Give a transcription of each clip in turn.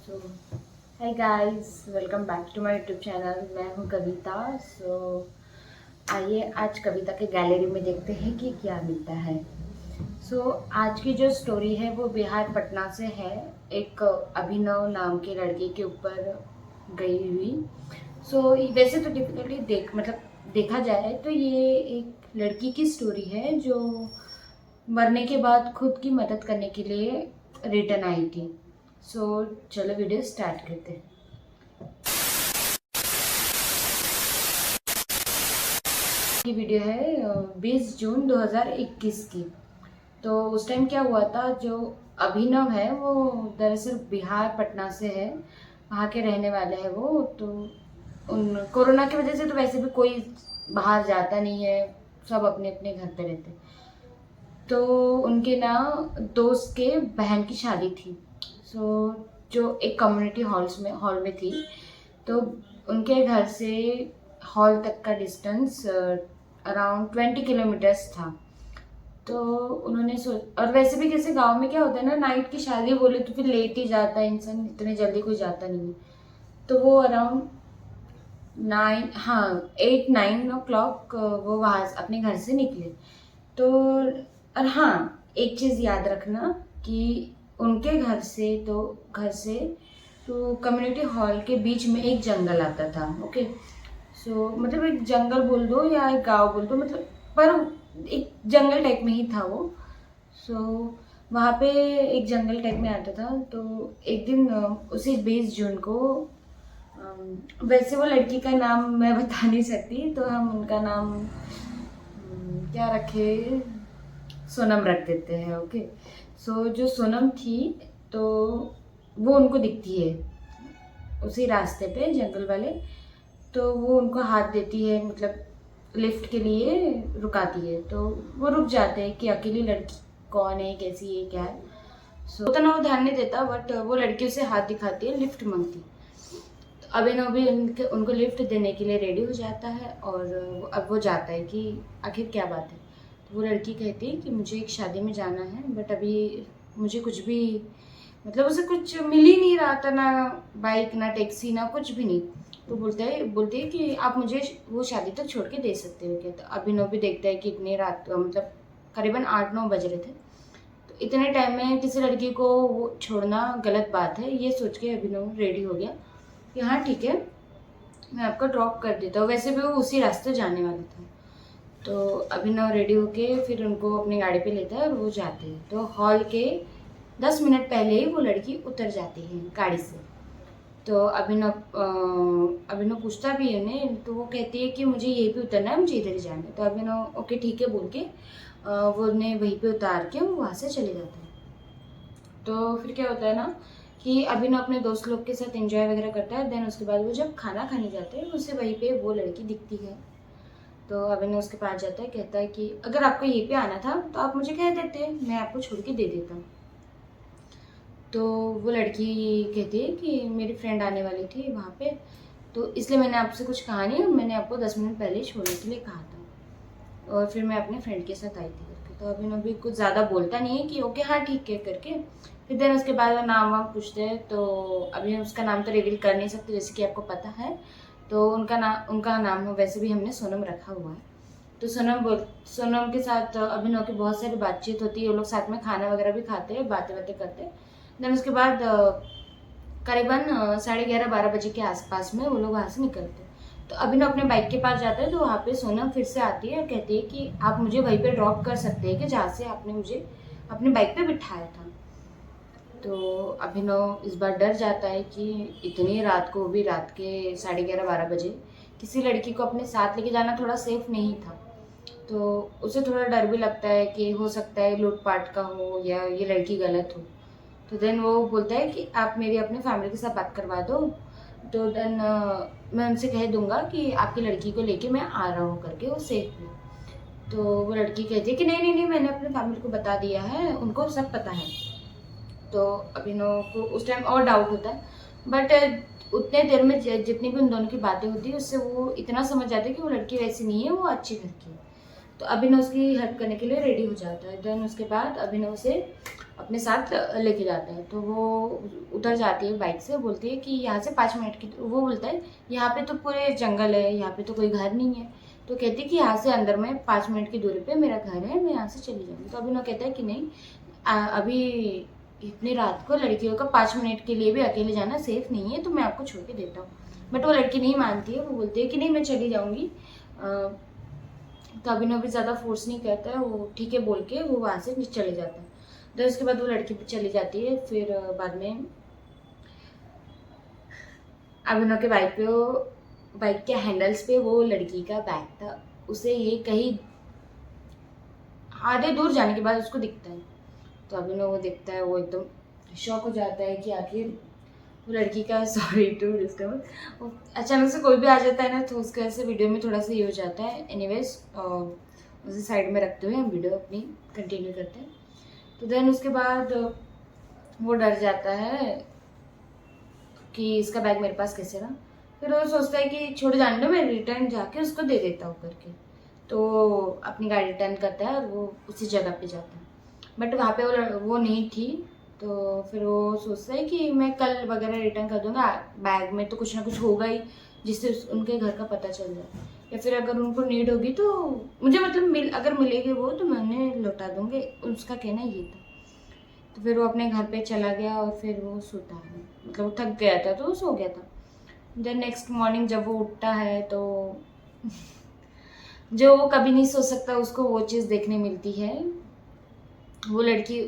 So hi guys, welcome back to my YouTube channel. मैं हूं कविता। आइए आज कविता के गैलरी में देखते हैं कि क्या मिलता है। आज की जो स्टोरी है वो बिहार पटना से है। एक अभिनव नाम के लड़के के ऊपर गई हुई। वैसे तो डिफिकल्टली देखा जाए तो ये एक लड़की की स्टोरी है जो मरने के बाद खुद की मदद करने के लिए रिटर्न आई थी। चलो वीडियो स्टार्ट करते हैं। की वीडियो है 20 जून 2021 की। तो उस टाइम क्या हुआ था, जो अभिनव है वो दरअसल बिहार पटना से है, वहाँ के रहने वाले हैं वो। तो उन कोरोना की वजह से तो वैसे भी कोई बाहर जाता नहीं है, सब अपने अपने घर पे रहते। तो उनके ना दोस्त के बहन की शादी थी। जो एक कम्युनिटी हॉल में थी। तो उनके घर से हॉल तक का डिस्टेंस अराउंड 20 किलोमीटर्स था। तो उन्होंने और वैसे भी कैसे गांव में क्या होता है ना, नाइट की शादी बोले तो फिर लेट ही जाता है इंसान, इतने जल्दी कोई जाता नहीं है। तो वो अराउंड 8-9 ओ क्लॉक वो वहाँ अपने घर से निकले। तो और हाँ, एक चीज़ याद रखना कि उनके घर से तो कम्युनिटी हॉल के बीच में एक जंगल आता था। ओके। मतलब एक जंगल बोल दो या एक गांव बोल दो, मतलब पर एक जंगल टाइप में ही था वो। सो वहाँ पे एक जंगल टाइप में आता था। तो एक दिन उसी 20 जून को वैसे वो लड़की का नाम मैं बता नहीं सकती, तो हम उनका नाम क्या रखे, सोनम रख देते हैं। ओके। जो सोनम थी, तो वो उनको दिखती है उसी रास्ते पे जंगल वाले। तो वो उनको हाथ देती है, मतलब लिफ्ट के लिए रुकाती है। तो वो रुक जाते हैं कि अकेली लड़की कौन है, कैसी है, क्या है। उतना वो ध्यान नहीं देता, बट वो लड़की उसे हाथ दिखाती है, लिफ्ट मांगती है। तो अभिनव भी उनको लिफ्ट देने के लिए रेडी हो जाता है। और अब वो जाता है कि आखिर क्या बात है। तो वो लड़की कहती है कि मुझे एक शादी में जाना है, बट अभी मुझे कुछ भी, मतलब उसे कुछ मिल ही नहीं रहा था, ना बाइक ना टैक्सी ना कुछ भी नहीं। तो बोलती है कि आप मुझे वो शादी तक छोड़ के दे सकते हो क्या। तो अभिनव भी देखता है कि इतनी रात मतलब करीबन 8-9 बज रहे थे। तो इतने टाइम में किसी लड़की को वो छोड़ना गलत बात है, ये सोच के अभिनव रेडी हो गया कि हाँ ठीक है, मैं आपको ड्रॉप कर देता हूँ। वैसे भी वो उसी रास्ते जाने वाला था। तो अभिनव रेडी होके फिर उनको अपनी गाड़ी पे लेता है और वो जाते हैं। तो हॉल के 10 मिनट पहले ही वो लड़की उतर जाती है गाड़ी से। तो अभिनव पूछता भी है उन्हें। तो वो कहती है कि मुझे यहीं पे उतरना है, मुझे इधर ही जाना है। तो अभिनव ओके ठीक है बोल के वो उन्हें वहीं पे उतार के वो वहाँ से चले जाते हैं। तो फिर क्या होता है ना कि अभिनव अपने दोस्त लोग के साथ एंजॉय वगैरह करता है। देन उसके बाद वो जब खाना खाने जाते हैं, उसे वहीं पे वो लड़की दिखती है। तो अभिनव उसके पास जाता है, कहता है कि अगर आपको यहीं पे आना था तो आप मुझे कह देते, मैं आपको छोड़ के दे देता। तो वो लड़की कहती है कि मेरी फ्रेंड आने वाली थी वहाँ पे, तो इसलिए मैंने आपसे कुछ कहा नहीं, मैंने आपको 10 मिनट पहले ही छोड़ने के लिए कहा था और फिर मैं अपने फ्रेंड के साथ आई थी करके। तो अभिनव भी कुछ ज़्यादा बोलता नहीं है कि ओके हाँ ठीक है करके। फिर देन उसके बाद वो नाम वाम पूछते हैं। तो अभी उसका नाम तो रिवील कर नहीं सकते जैसे कि आपको पता है। तो उनका नाम हो, वैसे भी हमने सोनम रखा हुआ है। तो सोनम के साथ अभिनव की बहुत सारी बातचीत होती है, वो लोग साथ में खाना वगैरह भी खाते हैं, बातें बातें करते हैं। देन उसके बाद करीबन 11:30-12 बजे के आसपास में वो लोग वहाँ से निकलते हैं। तो अभिनव अपने बाइक के पास जाता है। तो वहाँ पे सोनम फिर से आती है और कहती है कि आप मुझे वहीं पे ड्रॉप कर सकते हैं कि जहाँ से आपने मुझे अपने बाइक पे बिठाया था। तो अभिनव इस बार डर जाता है कि इतनी रात को, भी रात के 11:30-12 बजे, किसी लड़की को अपने साथ लेके जाना थोड़ा सेफ नहीं था। तो उसे थोड़ा डर भी लगता है कि हो सकता है लूटपाट का हो या ये लड़की गलत हो। तो देन वो बोलता है कि आप मेरी अपने फैमिली के साथ बात करवा दो। तो देन मैं उनसे कह दूंगा कि आपकी लड़की को लेके मैं आ रहा हूँ करके, वो सेफ है। तो वो लड़की कहती है कि नहीं नहीं नहीं, मैंने अपने फैमिली को बता दिया है, उनको सब पता है। तो अभिनव को उस टाइम और डाउट होता है, बट उतने देर में जितनी भी उन दोनों की बातें होती है उससे वो इतना समझ जाता है कि वो लड़की वैसी नहीं है, वो अच्छी घर की है। तो अभिनव उसकी हेल्प करने के लिए रेडी हो जाता है। देन उसके बाद अभिनव से अपने साथ लेके जाता है। तो वो उधर जाती है बाइक से, बोलती है कि यहाँ से 5 मिनट की, वो बोलता है यहाँ पे तो पूरे जंगल है, यहाँ पे तो कोई घर नहीं है। तो कहती है कि यहाँ से अंदर में 5 मिनट की दूरी पे मेरा घर है, मैं यहाँ से चली जाऊँगी। तो अभिनव कहता है कि नहीं, अभी इतनी रात को लड़कियों का 5 मिनट के लिए भी अकेले जाना सेफ नहीं है, तो मैं आपको छोड़ के देता हूँ। बट वो लड़की नहीं मानती है, वो बोलती है कि नहीं मैं चली जाऊँगी। तो अभिनव भी ज़्यादा फोर्स नहीं करता है, वो ठीक है बोल के वो वहाँ से चले जाता है। तो उसके बाद वो लड़की भी चली जाती है। फिर बाद में अभिनव के बाइक के हैंडल्स पे वो लड़की का बैग था। उसे ये कहीं आधे दूर जाने के बाद उसको दिखता है। तो अभिनव वो दिखता है, वो एकदम शॉक हो जाता है कि आखिर वो लड़की का, सॉरी टू डिस्कवर, अचानक से कोई भी आ जाता है ना, तो उसके वजह से वीडियो में थोड़ा सा ये हो जाता है। एनीवेज उसे साइड में रखते हुए हम वीडियो अपनी कंटिन्यू करते हैं। तो देन उसके बाद वो डर जाता है कि इसका बैग मेरे पास कैसे रहा। फिर वो सोचता है कि छोड़ जाने दो, मैं रिटर्न जाके उसको दे देता हूँ करके। तो अपनी गाड़ी रिटर्न करता है और वो उसी जगह पे जाता है। बट वहाँ पे वो नहीं थी। तो फिर वो सोचता है कि मैं कल वगैरह रिटर्न कर दूंगा, बैग में तो कुछ ना कुछ होगा ही जिससे उनके घर का पता चल जाए, या फिर अगर उनको नीड होगी तो मुझे मतलब अगर मिलेगी वो तो मैं उन्हें लौटा दूंगी, उसका कहना ये था। तो फिर वो अपने घर पे चला गया और फिर वो सोता है, मतलब वो थक गया था तो वो सो गया था। देन नेक्स्ट मॉर्निंग जब वो उठता है तो जो वो कभी नहीं सोच सकता उसको वो चीज़ देखने मिलती है। वो लड़की,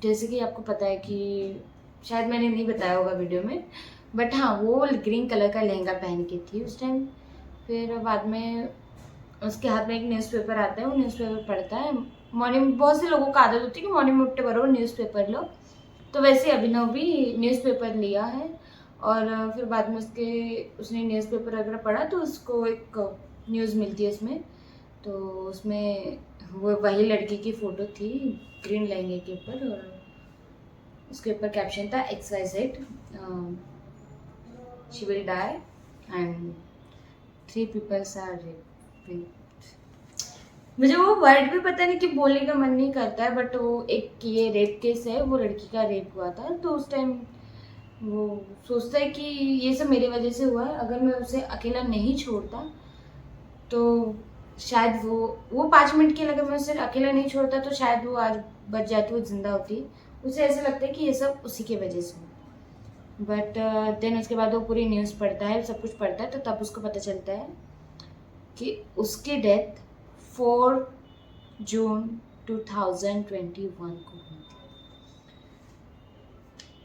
जैसे कि आपको पता है कि शायद मैंने नहीं बताया होगा वीडियो में, बट हाँ वो ग्रीन कलर का लहंगा पहन के थी उस टाइम। फिर बाद में उसके हाथ में एक न्यूज़पेपर आता है, वो न्यूज़पेपर पढ़ता है। मॉर्निंग बहुत से लोगों का आदत होती है कि मॉर्निंग में उठते बरोबर न्यूज़पेपर लो, तो वैसे अभिनव भी न्यूज़पेपर लिया है। और फिर बाद में उसने न्यूज़पेपर वगैरह पढ़ा तो उसको एक न्यूज़ मिलती है उसमें। तो उसमें वो वही लड़की की फ़ोटो थी ग्रीन लहंगे के ऊपर, और उसके ऊपर कैप्शन था XYZ she will die and 3 peoples are raped. मुझे वो वर्ड भी पता नहीं कि बोलने का मन नहीं करता है, बट वो एक ये रेप केस है, वो लड़की का रेप हुआ था। तो उस टाइम वो सोचता है कि ये सब मेरी वजह से हुआ है, अगर मैं उसे अकेला नहीं छोड़ता तो शायद वो 5 मिनट के लिए अगर मैं उसे अकेला नहीं छोड़ता तो शायद वो आज बच जाती, वो जिंदा होती। उसे ऐसा लगता है कि ये सब उसी की वजह से हुआ। बट देन उसके बाद वो पूरी न्यूज़ पढ़ता है, सब कुछ पढ़ता है, तो तब उसको पता चलता है कि उसकी डेथ 4 जून 2021 को हुई थी।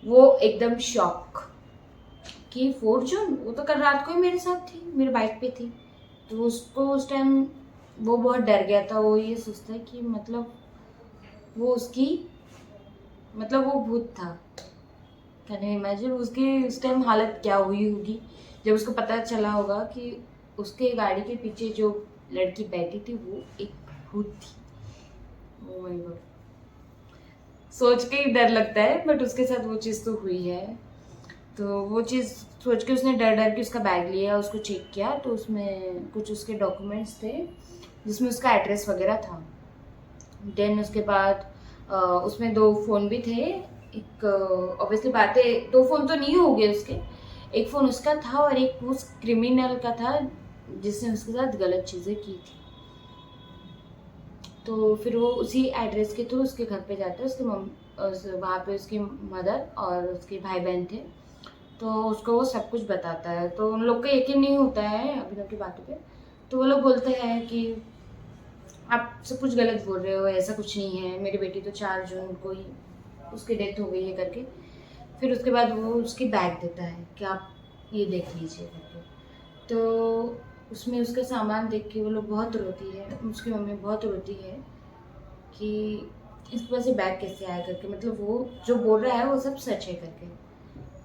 वो एकदम शॉक कि 4 जून, वो तो कल रात को ही मेरे साथ थी, मेरे बाइक पे थी। तो उसको उस टाइम वो बहुत डर गया था। वो ये सोचता है कि मतलब वो भूत था। कैन यू इमेजिन उसकी उस टाइम हालत क्या हुई होगी जब उसको पता चला होगा कि उसके गाड़ी के पीछे जो लड़की बैठी थी वो एक भूत थी। ओह माय गॉड, सोच के ही डर लगता है, बट उसके साथ वो चीज़ तो हुई है। तो वो चीज़ सोच के उसने डर डर के उसका बैग लिया, उसको चेक किया, तो उसमें कुछ उसके डॉक्यूमेंट्स थे जिसमें उसका एड्रेस वगैरह था। देन उसके बाद उसमें 2 फ़ोन भी थे। एक ऑब्वियसली बात है 2 फ़ोन तो नहीं हो गए उसके, एक फ़ोन उसका था और एक उस क्रिमिनल का था जिसने उसके साथ गलत चीज़ें की थी। तो फिर वो उसी एड्रेस के थ्रू उसके घर पे जाता है। वहाँ पे उसकी मदर और उसके भाई बहन थे, तो उसको वो सब कुछ बताता है। तो उन लोग का यकीन नहीं होता है अभिनव की बातों पे। तो वो लोग बोलते हैं कि आप सब कुछ गलत बोल रहे हो, ऐसा कुछ नहीं है, मेरी बेटी तो 4 जून को ही उसकी डेथ हो गई है करके। फिर उसके बाद वो उसकी बैग देता है कि आप ये देख लीजिए करके। तो उसमें उसका सामान देख के वो लोग बहुत रोती है, उसकी मम्मी बहुत रोती है कि इसके पास ये बैग कैसे आया करके, मतलब वो जो बोल रहा है वो सब सच है करके।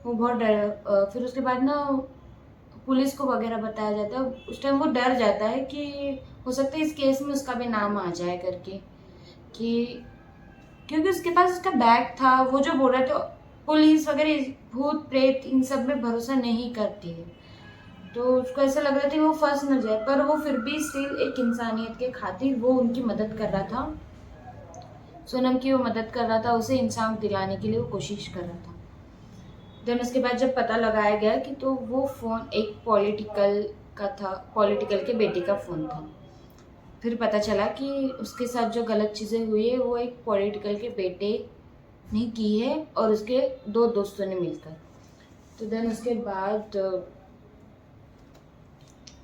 वो बहुत डर, फिर उसके बाद ना पुलिस को वगैरह बताया जाता है। उस टाइम वो डर जाता है कि हो सकता है इस केस में उसका भी नाम आ जाए करके, कि क्योंकि उसके पास उसका बैग था। वो जो बोल रहा था पुलिस वगैरह भूत प्रेत इन सब में भरोसा नहीं करती है, तो उसको ऐसा लग रहा था वो फंस न जाए, पर वो फिर भी स्टिल एक इंसानियत के खातिर वो उनकी मदद कर रहा था। सोनम की वो मदद कर रहा था, उसे इंसाफ दिलाने के लिए वो कोशिश कर रहा था। देन उसके बाद जब पता लगाया गया कि तो वो फ़ोन एक पॉलिटिकल का था, पॉलिटिकल के बेटे का फ़ोन था। फिर पता चला कि उसके साथ जो गलत चीज़ें हुई है वो एक पॉलिटिकल के बेटे ने की है और उसके 2 दोस्तों ने मिलकर। तो देन उसके बाद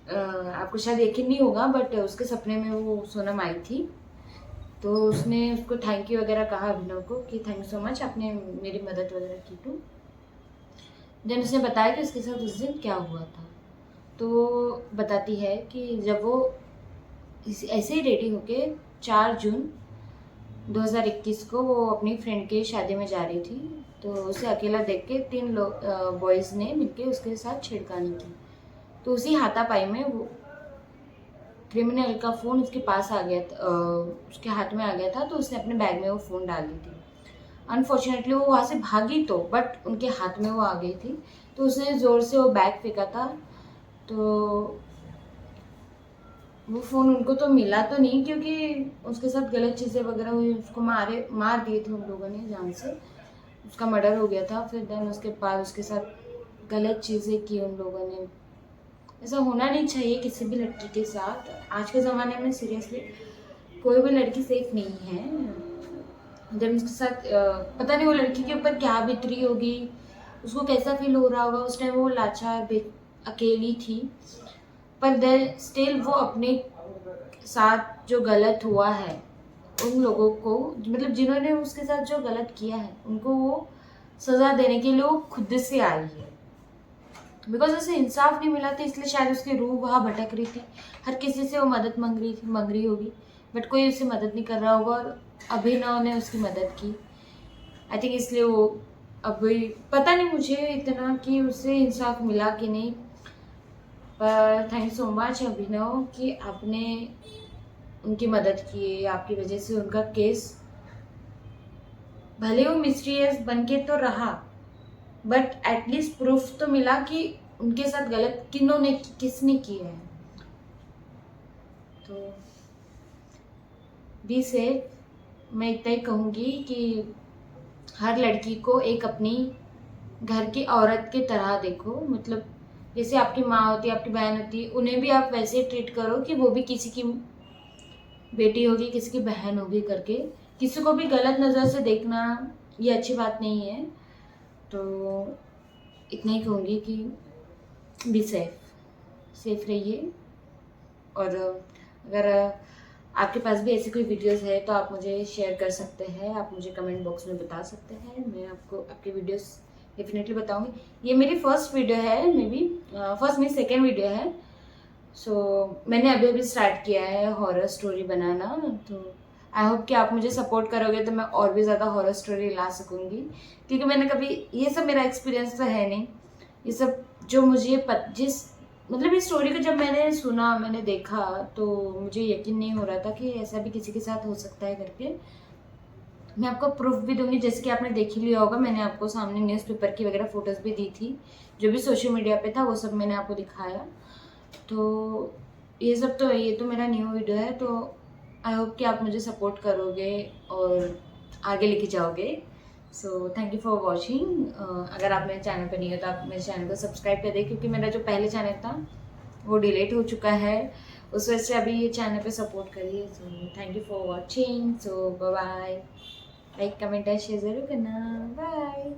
आपको शायद यकीन नहीं होगा बट उसके सपने में वो सोनम आई थी। तो उसने उसको थैंक यू वगैरह कहा अभिनव को कि थैंक यू सो मच, आपने मेरी मदद वगैरह की। तो देन उसने बताया कि उसके साथ उस दिन क्या हुआ था। तो बताती है कि जब वो ऐसे ही रेडी होके 4 जून 2021 को वो अपनी फ्रेंड के शादी में जा रही थी, तो उसे अकेला देख के 3 लोग बॉयज़ ने मिलके उसके साथ छेड़खानी की। तो उसी हाथापाई में वो क्रिमिनल का फ़ोन उसके पास आ गया था, उसके हाथ में आ गया था, तो उसने अपने बैग में वो फ़ोन डाल दी थी। अनफॉर्चुनेटली वो वहाँ से भागी तो बट उनके हाथ में वो आ गई थी, तो उसने ज़ोर से वो बैग फेंका था। तो वो फ़ोन उनको तो मिला तो नहीं क्योंकि उसके साथ गलत चीज़ें वगैरह हुई, उसको मार दिए थे उन लोगों ने जान से, उसका मर्डर हो गया था। फिर देन उसके बाद उसके साथ गलत चीज़ें की उन लोगों ने। ऐसा होना नहीं चाहिए किसी भी लड़की के साथ। आज के ज़माने में सीरियसली कोई भी लड़की सेफ नहीं है। जब उसके साथ पता नहीं वो लड़की के ऊपर क्या बीत रही होगी, उसको कैसा फील हो रहा होगा। उस टाइम वो लाचार अकेली थी, पर देन स्टिल वो अपने साथ जो गलत हुआ है उन लोगों को, मतलब जिन्होंने उसके साथ जो गलत किया है उनको वो सज़ा देने के लिए वो खुद से आई है। बिकॉज उसे इंसाफ नहीं मिला था इसलिए शायद उसकी रूह वहाँ भटक रही थी। हर किसी से वो मदद मांग रही होगी बट कोई उससे मदद नहीं कर रहा होगा और अभिनव ने उसकी मदद की। आई थिंक इसलिए वो अभी पता नहीं मुझे इतना कि उसे इंसाफ मिला कि नहीं, पर थैंक यू सो मच अभिनव कि आपने उनकी मदद की। आपकी वजह से उनका केस भले वो मिस्टीरियस बन के तो रहा बट एटलीस्ट प्रूफ तो मिला कि उनके साथ गलत किसने किया है। तो बी सेफ। मैं इतना ही कहूँगी कि हर लड़की को एक अपनी घर की औरत की तरह देखो, मतलब जैसे आपकी माँ होती है, आपकी बहन होती है, उन्हें भी आप वैसे ट्रीट करो कि वो भी किसी की बेटी होगी, किसी की बहन होगी करके। किसी को भी गलत नज़र से देखना ये अच्छी बात नहीं है। तो इतना ही कहूँगी कि बी सेफ रहिए। और अगर आपके पास भी ऐसी कोई वीडियोस है तो आप मुझे शेयर कर सकते हैं, आप मुझे कमेंट बॉक्स में बता सकते हैं, मैं आपको आपके वीडियोस डेफिनेटली बताऊंगी। ये मेरी फर्स्ट वीडियो है, मे बी फर्स्ट मेरी सेकेंड वीडियो है। मैंने अभी अभी स्टार्ट किया है हॉरर स्टोरी बनाना, तो आई होप कि आप मुझे सपोर्ट करोगे तो मैं और भी ज़्यादा हॉरर स्टोरी ला सकूँगी, क्योंकि मैंने कभी ये सब मेरा एक्सपीरियंस तो है नहीं। ये सब जो मुझे मतलब इस स्टोरी को जब मैंने सुना, मैंने देखा, तो मुझे यकीन नहीं हो रहा था कि ऐसा भी किसी के साथ हो सकता है करके। मैं आपको प्रूफ भी दूंगी, जैसे कि आपने देख ही लिया होगा, मैंने आपको सामने न्यूज़पेपर की वगैरह फ़ोटोज़ भी दी थी, जो भी सोशल मीडिया पे था वो सब मैंने आपको दिखाया। तो ये तो मेरा न्यू वीडियो है, तो आई होप कि आप मुझे सपोर्ट करोगे और आगे लेके जाओगे। सो थैंक यू फॉर वॉचिंग। अगर आप मेरे चैनल पे नहीं हो तो आप मेरे चैनल को सब्सक्राइब कर दें, क्योंकि मेरा जो पहले चैनल था वो डिलीट हो चुका है, उस वजह से अभी ये चैनल पे सपोर्ट करिए। So thank you for watching. So bye bye. Like comment और शेयर ज़रूर करना। बाय।